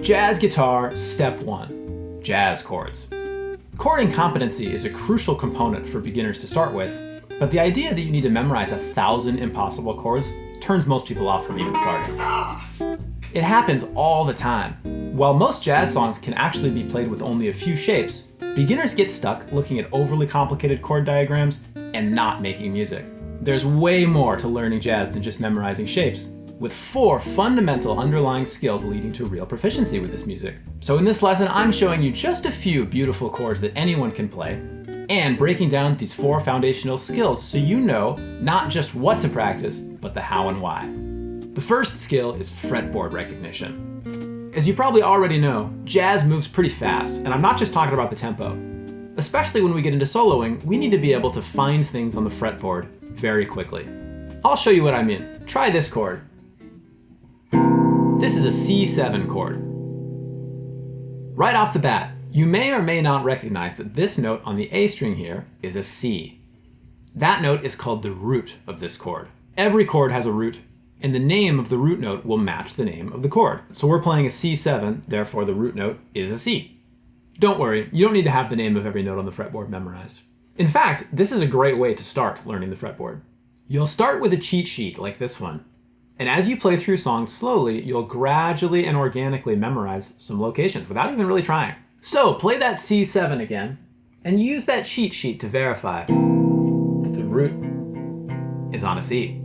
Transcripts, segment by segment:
Jazz guitar, step 1, jazz chords. Chording competency is a crucial component for beginners to start with, but the idea that you need to memorize 1,000 impossible chords turns most people off from even starting. It happens all the time. While most jazz songs can actually be played with only a few shapes, beginners get stuck looking at overly complicated chord diagrams and not making music. There's way more to learning jazz than just memorizing shapes, with 4 fundamental underlying skills leading to real proficiency with this music. So in this lesson, I'm showing you just a few beautiful chords that anyone can play, and breaking down these 4 foundational skills so you know not just what to practice, but the how and why. The first skill is fretboard recognition. As you probably already know, jazz moves pretty fast, and I'm not just talking about the tempo. Especially when we get into soloing, we need to be able to find things on the fretboard very quickly. I'll show you what I mean. Try this chord. This is a C7 chord. Right off the bat, you may or may not recognize that this note on the A string here is a C. That note is called the root of this chord. Every chord has a root, and the name of the root note will match the name of the chord. So we're playing a C7, therefore the root note is a C. Don't worry, you don't need to have the name of every note on the fretboard memorized. In fact, this is a great way to start learning the fretboard. You'll start with a cheat sheet like this one. And as you play through songs slowly, you'll gradually and organically memorize some locations without even really trying. So play that C7 again, and use that cheat sheet to verify that the root is on a C.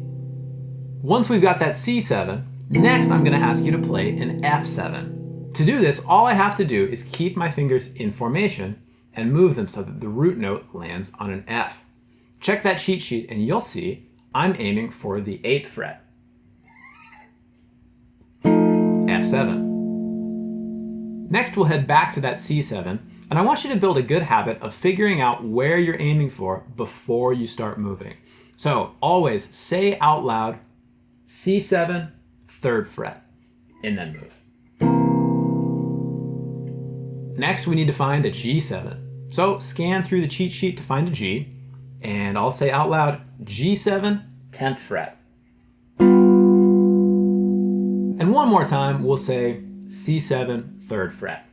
Once we've got that C7, next I'm going to ask you to play an F7. To do this, all I have to do is keep my fingers in formation and move them so that the root note lands on an F. Check that cheat sheet and you'll see I'm aiming for the 8th fret. F7. Next we'll head back to that C7, and I want you to build a good habit of figuring out where you're aiming for before you start moving. So always say out loud, C7, 3rd fret, and then move. Next we need to find a G7. So scan through the cheat sheet to find a G, and I'll say out loud, G7, 10th fret. And one more time, we'll say C7, 3rd fret.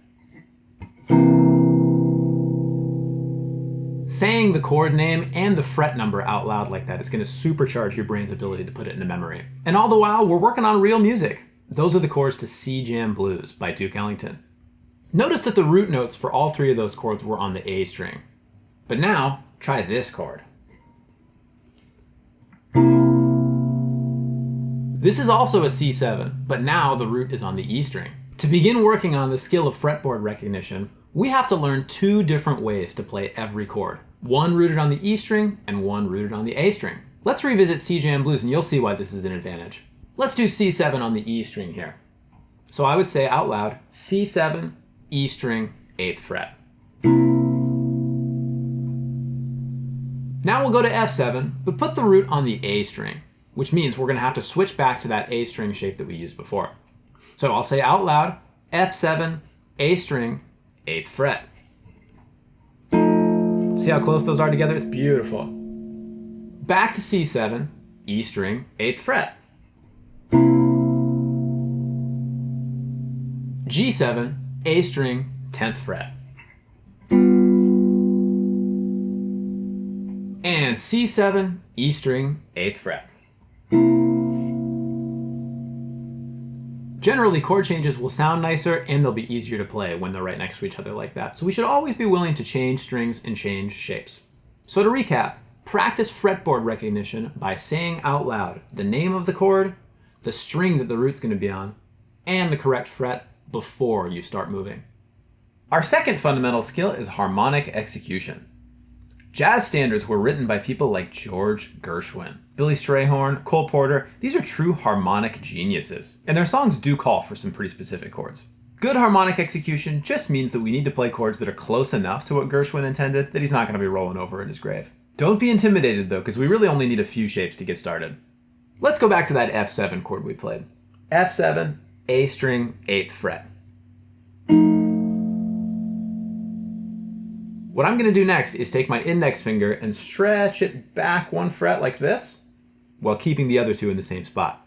Saying the chord name and the fret number out loud like that is going to supercharge your brain's ability to put it into memory. And all the while, we're working on real music. Those are the chords to C Jam Blues by Duke Ellington. Notice that the root notes for all 3 of those chords were on the A string. But now, try this chord. This is also a C7, but now the root is on the E string. To begin working on the skill of fretboard recognition, we have to learn 2 different ways to play every chord. One rooted on the E string and one rooted on the A string. Let's revisit C Jam Blues and you'll see why this is an advantage. Let's do C7 on the E string here. So I would say out loud, C7, E string, 8th fret. Now we'll go to F7, but put the root on the A string, which means we're going to have to switch back to that A string shape that we used before. So I'll say out loud, F7, A string, 8th fret. See how close those are together? It's beautiful. Back to C7, E string, 8th fret. G7, A string, 10th fret. And C7, E string, 8th fret. Generally, chord changes will sound nicer and they'll be easier to play when they're right next to each other like that. So we should always be willing to change strings and change shapes. So to recap, practice fretboard recognition by saying out loud the name of the chord, the string that the root's going to be on, and the correct fret before you start moving. Our second fundamental skill is harmonic execution. Jazz standards were written by people like George Gershwin, Billy Strayhorn, Cole Porter. These are true harmonic geniuses, and their songs do call for some pretty specific chords. Good harmonic execution just means that we need to play chords that are close enough to what Gershwin intended that he's not going to be rolling over in his grave. Don't be intimidated though, because we really only need a few shapes to get started. Let's go back to that F7 chord we played. F7, A string, 8th fret. What I'm going to do next is take my index finger and stretch it back 1 fret like this, while keeping the other 2 in the same spot.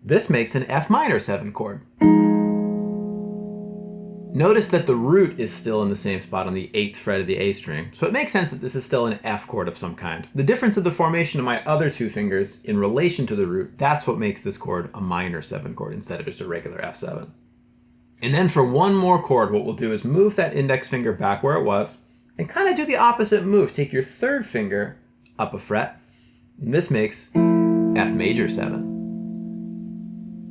This makes an F minor 7 chord. Notice that the root is still in the same spot on the 8th fret of the A string, so it makes sense that this is still an F chord of some kind. The difference of the formation of my other two fingers in relation to the root, that's what makes this chord a minor 7 chord instead of just a regular F7. And then for one more chord, what we'll do is move that index finger back where it was and kind of do the opposite move. Take your 3rd finger up a fret, and this makes F major 7.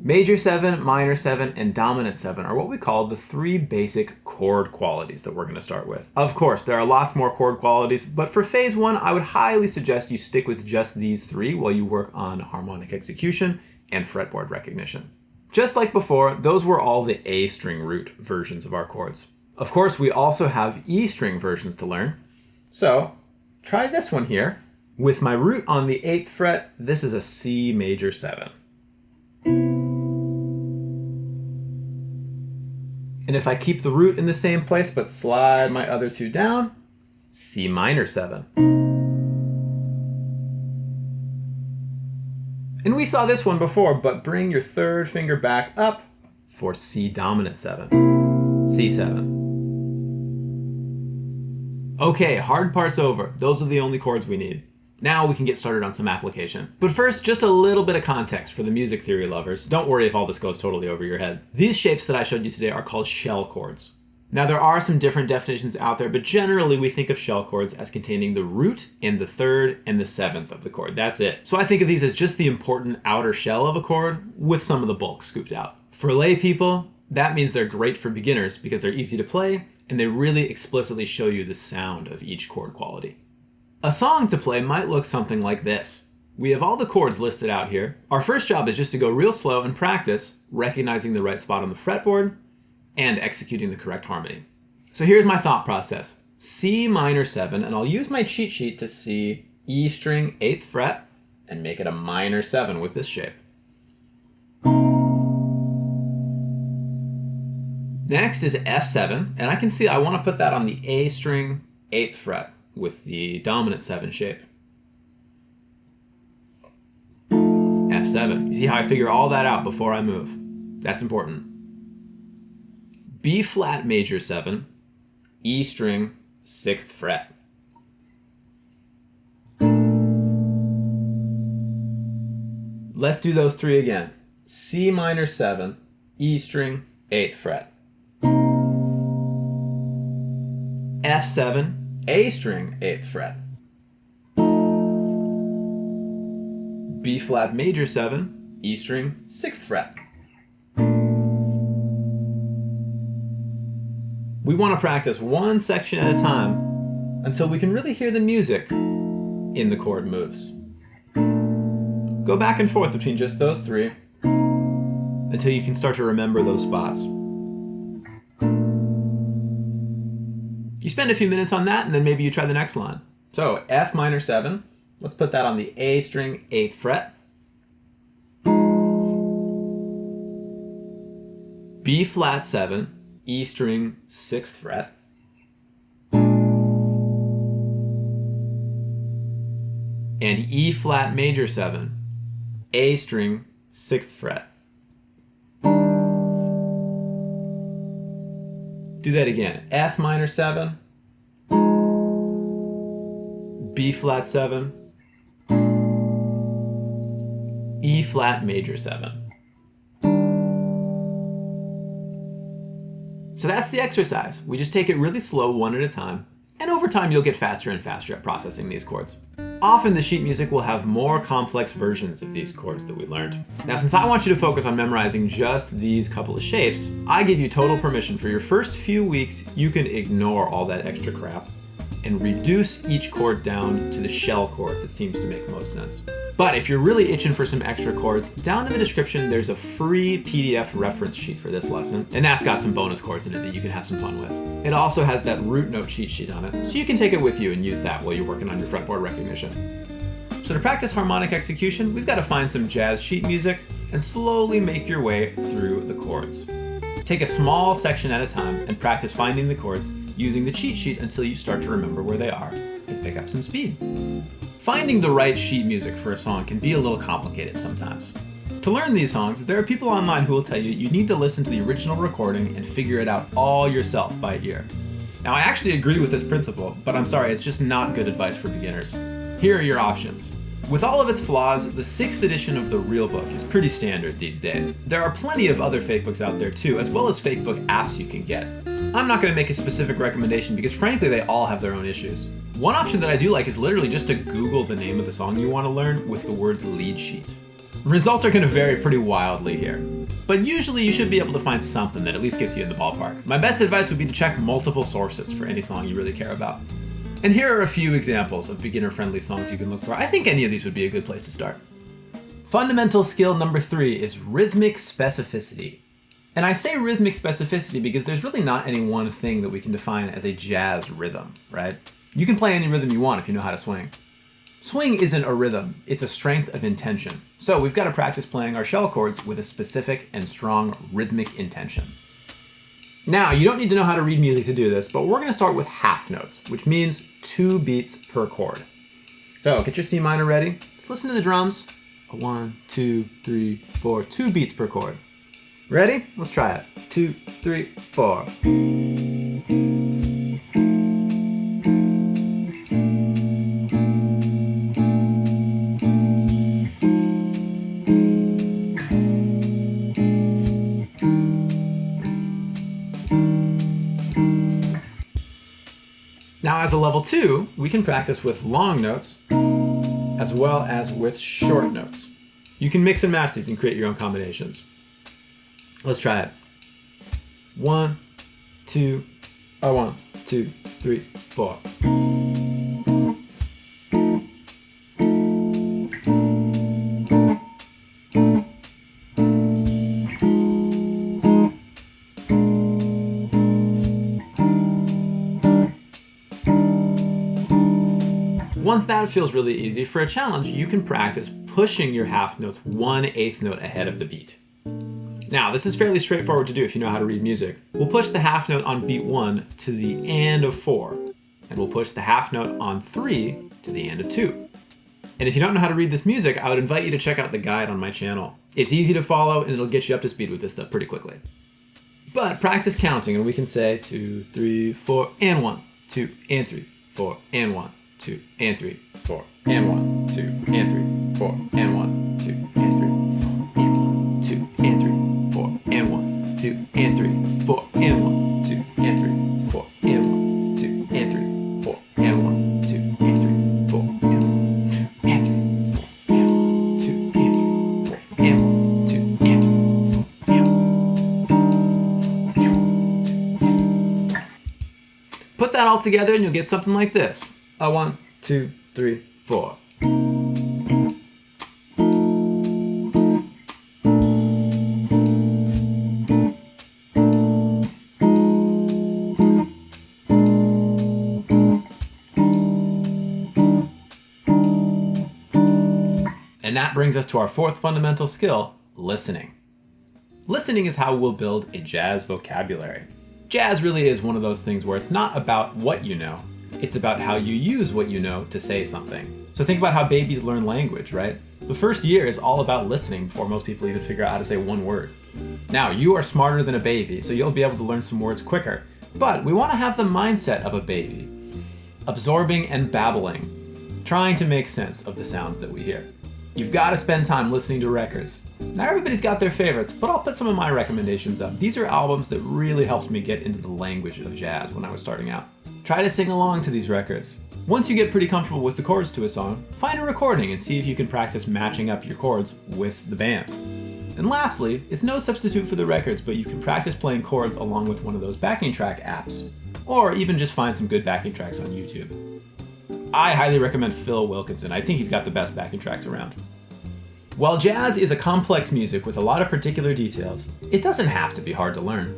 Major 7, minor 7, and dominant 7 are what we call the 3 basic chord qualities that we're going to start with. Of course, there are lots more chord qualities, but for phase 1, I would highly suggest you stick with just these 3 while you work on harmonic execution and fretboard recognition. Just like before, those were all the A string root versions of our chords. Of course, we also have E string versions to learn. So try this one here. With my root on the 8th fret, this is a C major 7. And if I keep the root in the same place but slide my other 2 down, C minor 7. And we saw this one before, but bring your 3rd finger back up for C dominant 7, C7. Okay, hard part's over. Those are the only chords we need. Now we can get started on some application. But first, just a little bit of context for the music theory lovers. Don't worry if all this goes totally over your head. These shapes that I showed you today are called shell chords. Now there are some different definitions out there, but generally we think of shell chords as containing the root and the 3rd and the 7th of the chord. That's it. So I think of these as just the important outer shell of a chord with some of the bulk scooped out. For lay people, that means they're great for beginners because they're easy to play and they really explicitly show you the sound of each chord quality. A song to play might look something like this. We have all the chords listed out here. Our first job is just to go real slow and practice recognizing the right spot on the fretboard and executing the correct harmony. So here's my thought process. C minor 7, and I'll use my cheat sheet to see E string 8th fret and make it a minor 7 with this shape. Next is F7, and I can see I want to put that on the A string 8th fret with the dominant 7 shape. F7. You see how I figure all that out before I move? That's important. B flat major 7, E string 6th fret. Let's do those 3 again. C minor 7, E string 8th fret. F7, A string 8th fret. B flat major 7, E string 6th fret. We want to practice one section at a time until we can really hear the music in the chord moves. Go back and forth between just those 3 until you can start to remember those spots. You spend a few minutes on that and then maybe you try the next line. So F minor 7, let's put that on the A string 8th fret. B flat 7, E string 6th fret. And E flat major 7, A string 6th fret. Do that again. F minor 7, B flat 7, E flat major 7. So that's the exercise. We just take it really slow one at a time, and over time you'll get faster and faster at processing these chords. Often the sheet music will have more complex versions of these chords that we learned. Now, since I want you to focus on memorizing just these couple of shapes, I give you total permission for your first few weeks. You can ignore all that extra crap and reduce each chord down to the shell chord that seems to make most sense. But if you're really itching for some extra chords, down in the description there's a free PDF reference sheet for this lesson, and that's got some bonus chords in it that you can have some fun with. It also has that root note cheat sheet on it, so you can take it with you and use that while you're working on your fretboard recognition. So to practice harmonic execution, we've got to find some jazz sheet music and slowly make your way through the chords. Take a small section at a time and practice finding the chords using the cheat sheet until you start to remember where they are and pick up some speed. Finding the right sheet music for a song can be a little complicated sometimes. To learn these songs, there are people online who will tell you you need to listen to the original recording and figure it out all yourself by ear. Now, I actually agree with this principle, but I'm sorry, it's just not good advice for beginners. Here are your options. With all of its flaws, the 6th edition of the real book is pretty standard these days. There are plenty of other fake books out there too, as well as fake book apps you can get. I'm not going to make a specific recommendation because frankly they all have their own issues. One option that I do like is literally just to Google the name of the song you want to learn with the words lead sheet. Results are going to vary pretty wildly here, but usually you should be able to find something that at least gets you in the ballpark. My best advice would be to check multiple sources for any song you really care about. And here are a few examples of beginner-friendly songs you can look for. I think any of these would be a good place to start. Fundamental skill number 3 is rhythmic specificity. And I say rhythmic specificity because there's really not any one thing that we can define as a jazz rhythm, right? You can play any rhythm you want if you know how to swing. Swing isn't a rhythm, it's a strength of intention. So we've got to practice playing our shell chords with a specific and strong rhythmic intention. Now, you don't need to know how to read music to do this, but we're going to start with half notes, which means 2 beats per chord. So get your C minor ready. Just listen to the drums. 1, 2, 3, 4, 2 beats per chord. Ready? Let's try it. 2, 3, 4. Now as a level 2, we can practice with long notes as well as with short notes. You can mix and match these and create your own combinations. Let's try it. 1, 2, 1, 2, 3, 4. Once that feels really easy, for a challenge, you can practice pushing your half notes 1/8 note ahead of the beat. Now, this is fairly straightforward to do if you know how to read music. We'll push the half note on beat 1 to the end of 4, and we'll push the half note on 3 to the end of 2. And if you don't know how to read this music, I would invite you to check out the guide on my channel. It's easy to follow and it'll get you up to speed with this stuff pretty quickly. But practice counting and we can say 2, 3, 4, and 1, 2, and 3, 4, and 1. 2 and 3, 4, and 1, 2 and 3, 4, and 1, 2 and 3, 4, and 1, 2 and 3, 4, and 1, 2 and 3, 4, and 1, 2 and 3, 4, and 1, 2 and 3, 4, and 1, 2 and 3, 4, and 1, 2 and 3, 4, and 1, 2 and 3, 4, and 1, 2 and 3, 4, and 1. Put that all together and you'll get something like this. 1, 2, 3, 4. And that brings us to our 4th fundamental skill, listening. Listening is how we'll build a jazz vocabulary. Jazz really is one of those things where it's not about what you know, it's about how you use what you know to say something. So think about how babies learn language, right? The first year is all about listening before most people even figure out how to say one word. Now, you are smarter than a baby, so you'll be able to learn some words quicker. But we want to have the mindset of a baby, absorbing and babbling, trying to make sense of the sounds that we hear. You've got to spend time listening to records. Now everybody's got their favorites, but I'll put some of my recommendations up. These are albums that really helped me get into the language of jazz when I was starting out. Try to sing along to these records. Once you get pretty comfortable with the chords to a song, find a recording and see if you can practice matching up your chords with the band. And lastly, it's no substitute for the records, but you can practice playing chords along with one of those backing track apps, or even just find some good backing tracks on YouTube. I highly recommend Phil Wilkinson. I think he's got the best backing tracks around. While jazz is a complex music with a lot of particular details, it doesn't have to be hard to learn.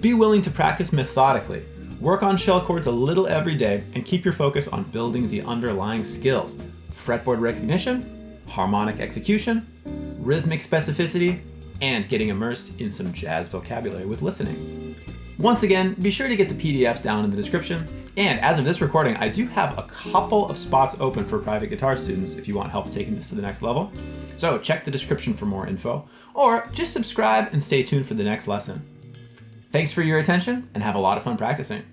Be willing to practice methodically, work on shell chords a little every day, and keep your focus on building the underlying skills: fretboard recognition, harmonic execution, rhythmic specificity, and getting immersed in some jazz vocabulary with listening. Once again, be sure to get the PDF down in the description. And as of this recording, I do have a couple of spots open for private guitar students if you want help taking this to the next level. So check the description for more info, or just subscribe and stay tuned for the next lesson. Thanks for your attention, and have a lot of fun practicing.